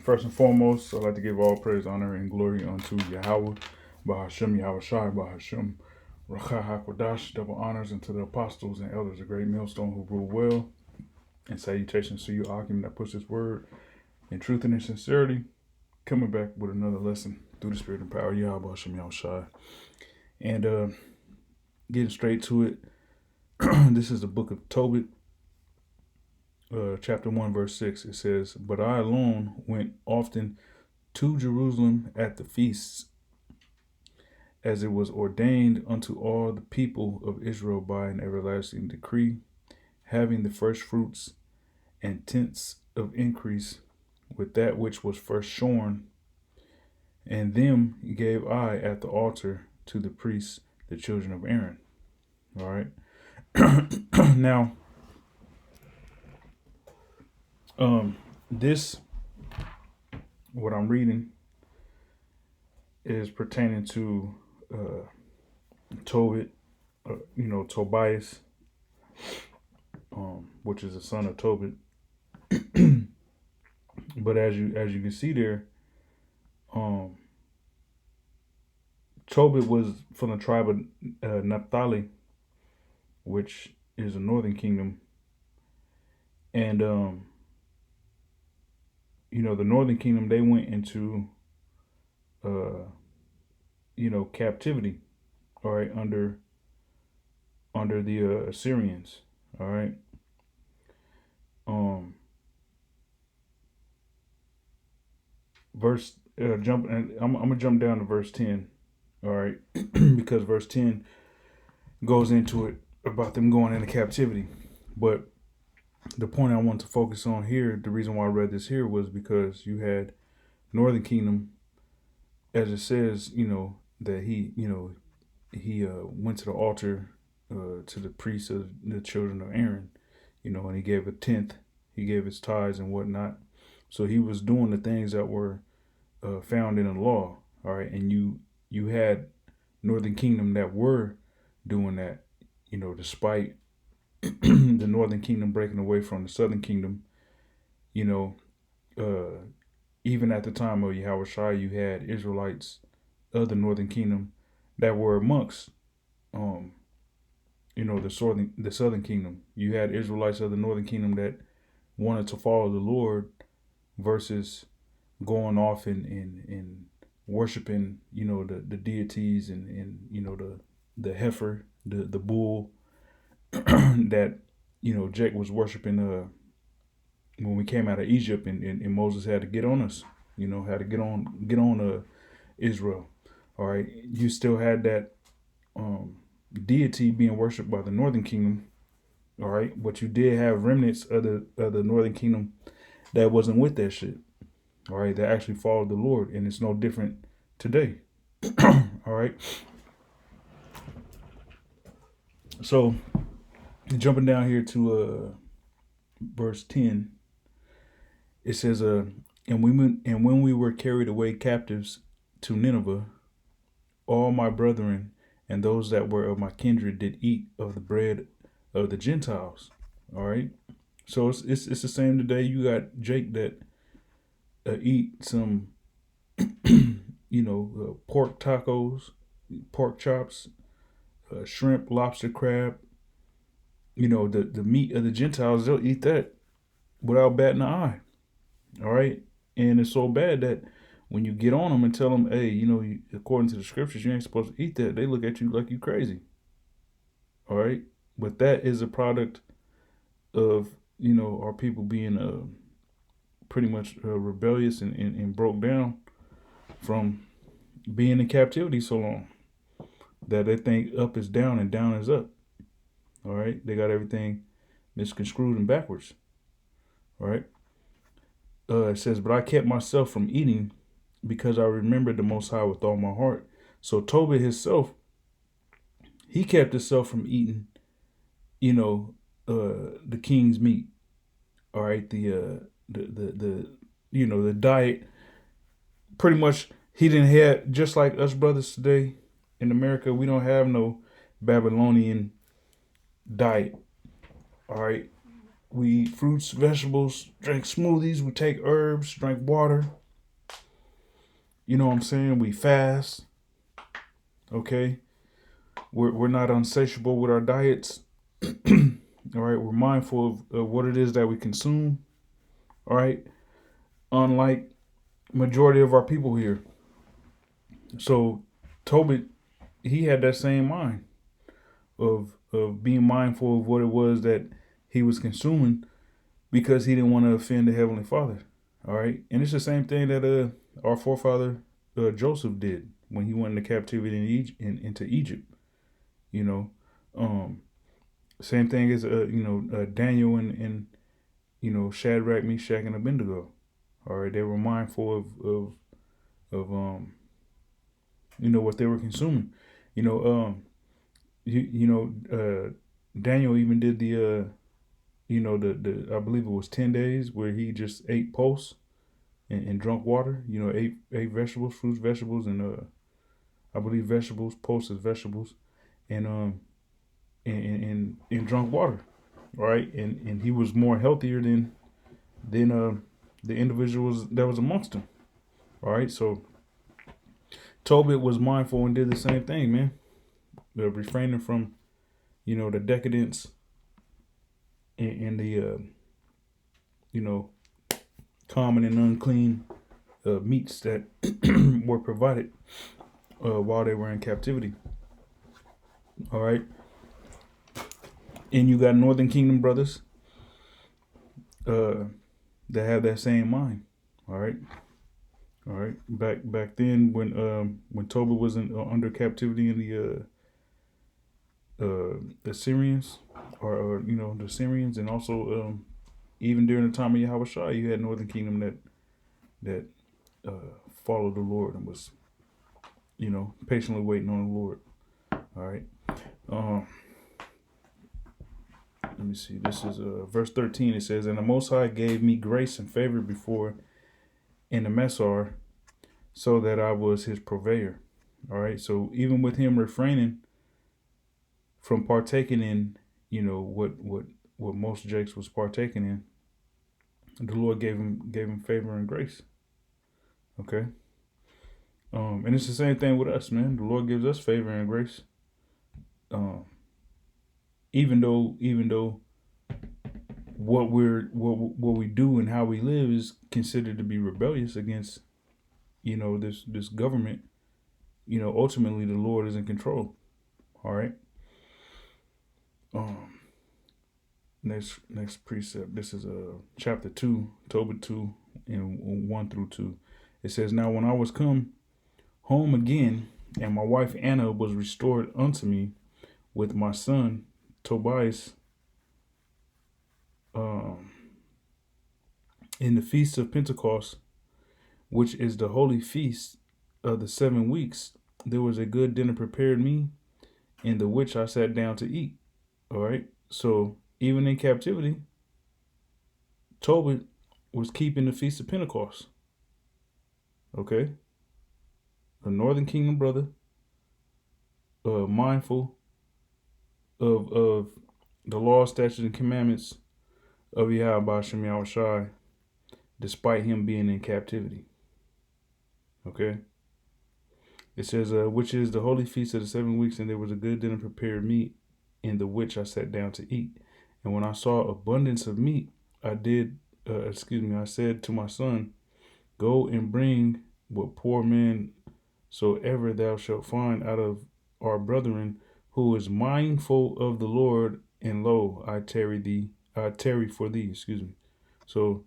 First and foremost, I'd like to give all praise, honor, and glory unto Yahweh, Bahashem Yahweh Shai, Bahashem Rachah HaKodash, double honors unto the apostles and elders, a great millstone who rule well, and salutations to you, Akim, that puts his word in truth and in sincerity, coming back with another lesson through the spirit and power of Yahweh, Bahashem Yahweh Shai. And getting straight to it, this is the book of Tobit, chapter 1, verse 6. It says, "But I alone went often to Jerusalem at the feasts, as it was ordained unto all the people of Israel by an everlasting decree, having the first fruits and tenths of increase with that which was first shorn, and them gave I at the altar to the priests, the children of Aaron." All right. Now, this, what I'm reading, is pertaining to Tobit, Tobias, which is the son of Tobit. But as you can see there, Tobit was from the tribe of Naphtali, which is a northern kingdom, and the northern kingdom, they went into captivity, all right, under the Assyrians, all right. I'm gonna jump down to verse 10, all right, because verse 10 goes into it about them going into captivity. But the point I want to focus on here, the reason why I read this here, was because you had Northern Kingdom, as it says, that he went to the altar to the priests of the children of Aaron, and he gave a tenth, he gave his tithes and whatnot. So he was doing the things that were found in the law, all right. And you had Northern Kingdom that were doing that, despite the Northern Kingdom breaking away from the Southern Kingdom. Even at the time of Yahweh Shai, you had Israelites of the Northern Kingdom that were amongst the Southern Kingdom. You had Israelites of the Northern Kingdom that wanted to follow the Lord versus going off and worshiping, the deities and the heifer, the bull that Jake was worshiping when we came out of Egypt, and Moses had to get on us, had to get on Israel. All right, you still had that deity being worshipped by the Northern Kingdom. All right, but you did have remnants of the Northern Kingdom that wasn't with that shit. All right, that actually followed the Lord, and it's no different today. All right. So, jumping down here to verse 10, it says, and when we were carried away captives to Nineveh, all my brethren and those that were of my kindred did eat of the bread of the Gentiles. All right. So it's the same today. You got Jake that eat some, pork tacos, pork chops, shrimp, lobster, crab. The meat of the Gentiles, they'll eat that without batting an eye. All right. And it's so bad that when you get on them and tell them, hey, according to the scriptures, you ain't supposed to eat that, they look at you like you crazy. All right. But that is a product of, our people being pretty much rebellious and broke down from being in captivity so long that they think up is down and down is up. All right. They got everything misconstrued and backwards. All right. It says, "But I kept myself from eating because I remembered the Most High with all my heart." So Tobit himself, he kept himself from eating, the king's meat. All right. The diet, pretty much, he didn't have, just like us brothers today in America, we don't have no Babylonian diet. All right. We eat fruits, vegetables, drink smoothies, we take herbs, drink water. You know what I'm saying? We fast. Okay. We're not unsatiable with our diets. All right. We're mindful of what it is that we consume. All right. Unlike majority of our people here. So Tobit, he had that same mind of being mindful of what it was that he was consuming because he didn't want to offend the Heavenly Father. All right. And it's the same thing that our forefather Joseph did when he went into captivity into Egypt. You know, um, same thing as Daniel and Shadrach, Meshach, and Abednego. All right, they were mindful of what they were consuming. You know, Daniel even did the I believe it was 10 days where he just ate pulse and drunk water. Ate vegetables, fruits, vegetables, and I believe vegetables, pulse is vegetables, and and drunk water. Right, and he was more healthier than the individuals that was amongst him. All right, so Tobit was mindful and did the same thing, man. Refraining from the decadence and the common and unclean meats that were provided while they were in captivity. All right, and you got Northern Kingdom brothers that have that same mind. All right. All right, back then when Tobit was under captivity in the Syrians or the Syrians, and also even during the time of Yahweh Shai, you had Northern Kingdom that followed the Lord and was patiently waiting on the Lord. All right, let me see. This is verse 13. It says, "And the Most High gave me grace and favor before in the Messar, so that I was his purveyor." All right. So even with him refraining from partaking in, what most Jakes was partaking in, the Lord gave him favor and grace. Okay. And it's the same thing with us, man. The Lord gives us favor and grace. Even though what we do and how we live is considered to be rebellious against, this government, ultimately the Lord is in control. All right. Next precept. This is chapter 2, Tobit 2, and 1 through 2. It says, "Now when I was come home again, and my wife Anna was restored unto me with my son Tobias, in the feast of Pentecost, which is the holy feast of the 7 weeks, there was a good dinner prepared me, in the which I sat down to eat." All right. So even in captivity, Tobit was keeping the feast of Pentecost. Okay. A Northern Kingdom brother, mindful of the law, statutes, and commandments of Yahweh Shem Yahweh Shai, despite him being in captivity. Okay. It says, "which is the holy feast of the 7 weeks, and there was a good dinner prepared meat, in the which I sat down to eat. And when I saw abundance of meat, I said to my son, Go and bring what poor man soever thou shalt find out of our brethren, who is mindful of the Lord, and lo, I tarry for thee." So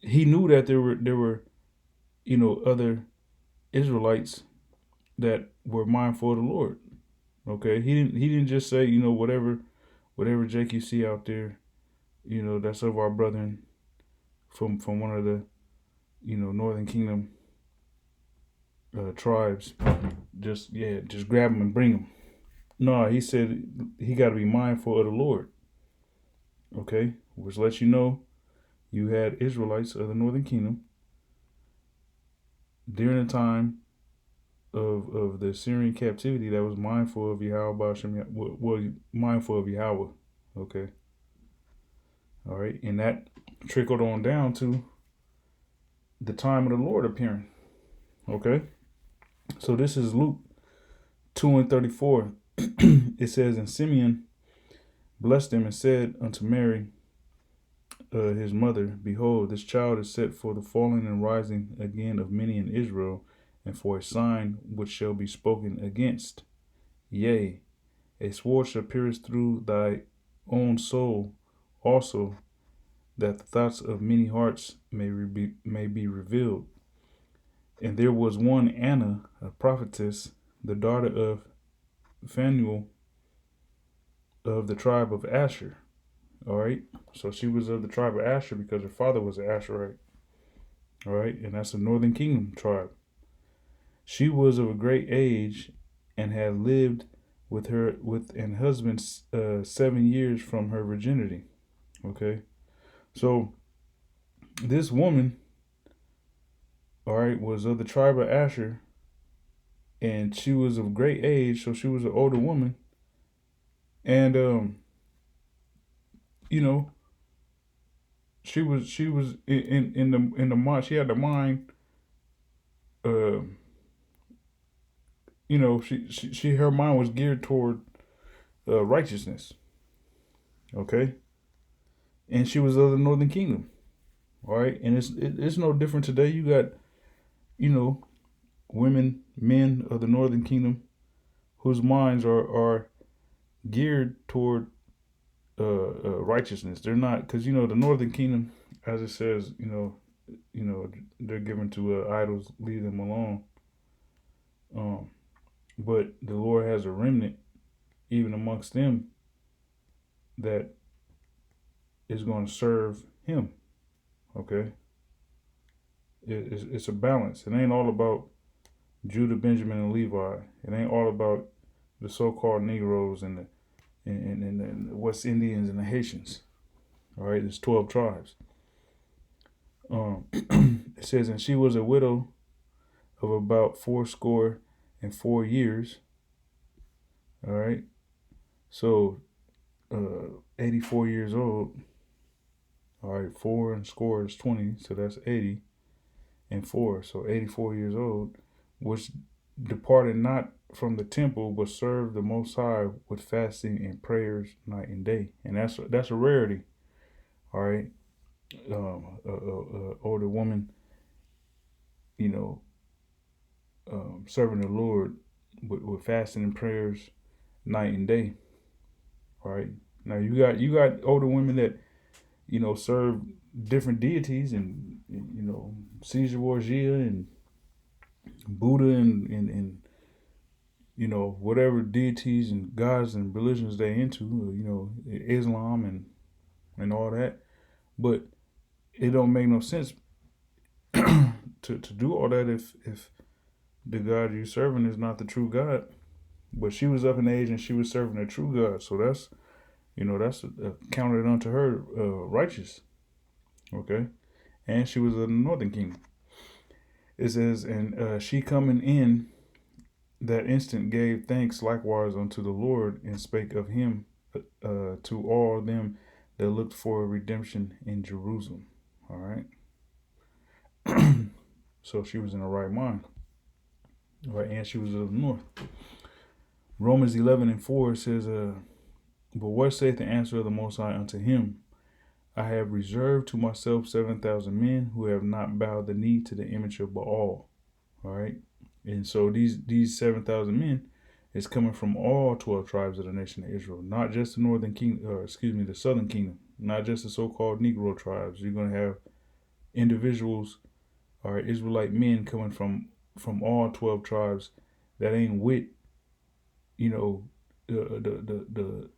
he knew that there were other Israelites that were mindful of the Lord. Okay, he didn't just say whatever Jake you see out there, that's of our brethren from one of the Northern Kingdom tribes. Just grab them and bring them. No, he said he got to be mindful of the Lord. Okay, which lets you had Israelites of the Northern Kingdom during the time of the Syrian captivity that was mindful of Yahweh, mindful of Yahweh. Okay. All right. And that trickled on down to the time of the Lord appearing. Okay. So this is Luke 2 and 34. It says, and Simeon blessed him and said unto Mary, his mother, behold, this child is set for the falling and rising again of many in Israel, and for a sign which shall be spoken against. Yea, a sword shall pierce through thy own soul also, that the thoughts of many hearts may be revealed. And there was one Anna, a prophetess, the daughter of Phanuel of the tribe of Asher. All right. So she was of the tribe of Asher because her father was an Asherite. All right. And that's a northern kingdom tribe. She was of a great age and had lived with an husband 7 years from her virginity. Okay. So this woman, all right, was of the tribe of Asher, and she was of great age, so she was an older woman. And you know, she was in the mind. She had the mind. Uh, she her mind was geared toward righteousness. Okay, and she was of the northern kingdom. All right, and it's no different today. You got you know women, men of the northern kingdom whose minds are geared toward righteousness. They're not, because the northern kingdom, as it says, they're given to idols, leave them alone. Um, but the Lord has a remnant even amongst them that is going to serve Him. Okay, it's a balance. It ain't all about Judah, Benjamin, and Levi. It ain't all about the so-called Negroes and the West Indians and the Haitians. All right, there's 12 tribes. It says, and she was a widow of about 64 years. All right, so 84 years old. All right, 4 and score is 20, so that's 80 and 4, so 84 years old, which departed not from the temple, but served the Most High with fasting and prayers night and day. And that's a rarity. All right, older woman, you know, serving the Lord with fasting and prayers night and day. All right. Now you got older women that serve different deities, and Caesar Borgia and Buddha and whatever deities and gods and religions they into, Islam and all that. But it don't make no sense to do all that if the God you're serving is not the true God. But she was up in age and she was serving the true God, so that's counted unto her righteous. Okay, and she was of the northern kingdom. It says, and she coming in that instant gave thanks likewise unto the Lord, and spake of him to all them that looked for redemption in Jerusalem. All right. So she was in the right mind. All right, and she was of the north. Romans 11 and 4 says, but what saith the answer of the Most High unto him? I have reserved to myself 7,000 men who have not bowed the knee to the image of Baal. All right. And so these 7,000 men is coming from all 12 tribes of the nation of Israel, not just the northern kingdom, or the southern kingdom, not just the so-called Negro tribes. You're going to have individuals, or Israelite men coming from all 12 tribes that ain't with, the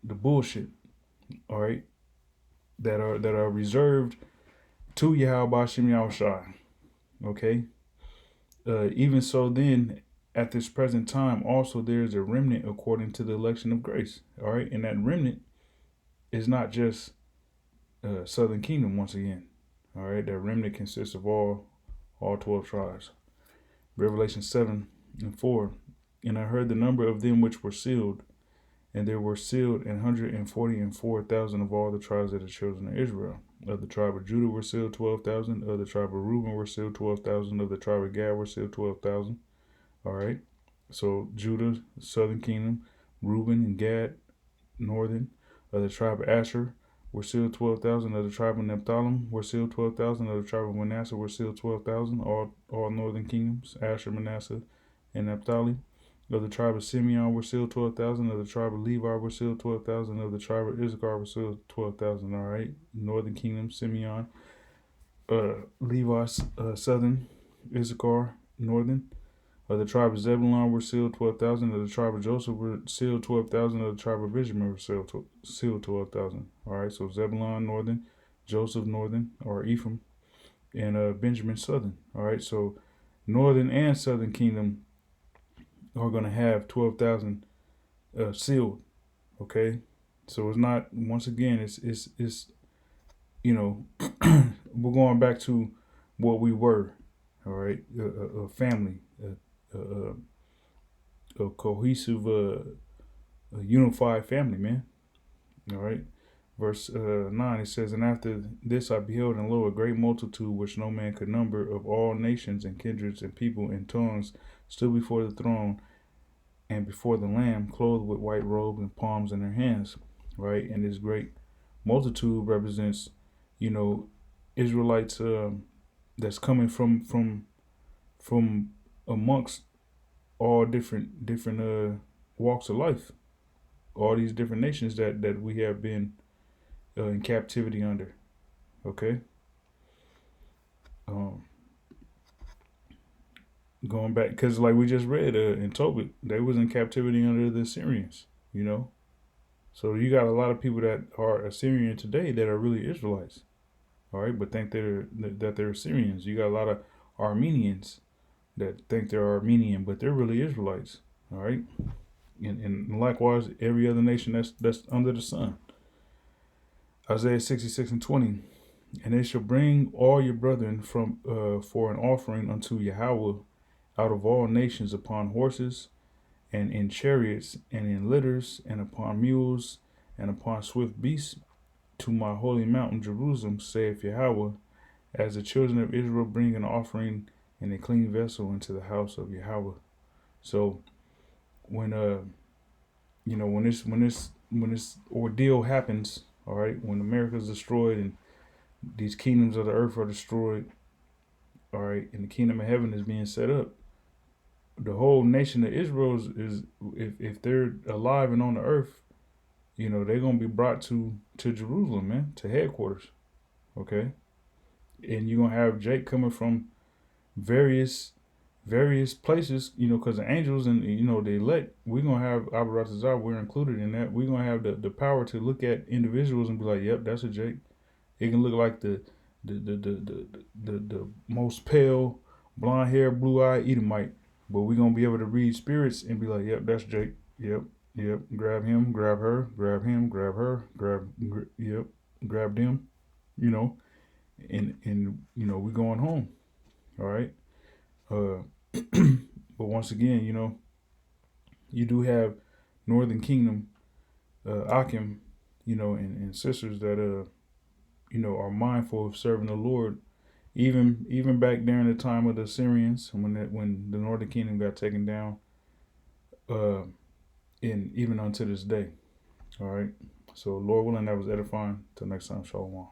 bullshit. All right. That are reserved to Yahweh Bashim Yahushai. Okay. Even so, then, at this present time, also there is a remnant according to the election of grace. All right, and that remnant is not just Southern Kingdom once again. All right, that remnant consists of all 12 tribes. Revelation 7 and 4. And I heard the number of them which were sealed, And there were sealed 144,000 of all the tribes of the children of Israel. Of the tribe of Judah were sealed 12,000. Of the tribe of Reuben were sealed 12,000. Of the tribe of Gad were sealed 12,000. All right. So Judah, southern kingdom, Reuben and Gad, northern. Of the tribe of Asher were sealed 12,000. Of the tribe of Naphtali were sealed 12,000. Of the tribe of Manasseh were sealed 12,000. All northern kingdoms, Asher, Manasseh, and Naphtali. Of the tribe of Simeon were sealed 12,000. Of the tribe of Levi were sealed 12,000. Of the tribe of Issachar were sealed 12,000. All right. Northern kingdom, Simeon, Levi, southern, Issachar, northern. Of the tribe of Zebulun were sealed 12,000. Of the tribe of Joseph were sealed 12,000. Of the tribe of Benjamin were sealed 12,000. All right. So Zebulun, northern, Joseph, northern, or Ephraim, and Benjamin, southern. All right. So northern and southern kingdom are going to have 12,000 sealed. Okay. So it's not, once again, it's you know, we're going back to what we were. All right. A family, a cohesive, a unified family, man. All right. Verse 9, it says, "And after this I beheld, and lo, a great multitude, which no man could number, of all nations and kindreds and people and tongues, stood before the throne and before the Lamb, clothed with white robes and palms in their hands." Right. And this great multitude represents, you know, Israelites that's coming from amongst all different walks of life, all these different nations that we have been in captivity under. Okay. Um, Going back, because like we just read in Tobit, they was in captivity under the Assyrians. You know, so you got a lot of people that are Assyrian today that are really Israelites. All right, but think that they're Assyrians. You got a lot of Armenians that think they're Armenian, but they're really Israelites. All right, and likewise every other nation that's under the sun. Isaiah 66:20, "And they shall bring all your brethren from for an offering unto Yahweh out of all nations upon horses and in chariots and in litters and upon mules and upon swift beasts to my holy mountain Jerusalem, saith Yahweh, as the children of Israel bring an offering in a clean vessel into the house of Yahweh." So when when this ordeal happens, all right, when America is destroyed and these kingdoms of the earth are destroyed, all right, and the kingdom of heaven is being set up, the whole nation of Israel is if they're alive and on the earth, they're gonna be brought to Jerusalem, man, to headquarters. Okay, and you're gonna have Jake coming from various places, because the angels and the elect, we're gonna have Abaratazar, we're included in that. We're gonna have the power to look at individuals and be like, yep, that's a Jake. It can look like the most pale, blonde hair, blue eye Edomite, but we're gonna be able to read spirits and be like, yep, that's Jake. Yep, yep. Grab him, grab her, grab him, grab her, yep, grab them. You know, and we going home. All right. Uh, but once again, you do have Northern Kingdom, Akim, and sisters that are mindful of serving the Lord, even back during the time of the Assyrians, when the Northern Kingdom got taken down, and even unto this day. All right. So Lord willing, that was edifying. Till next time, Shalom.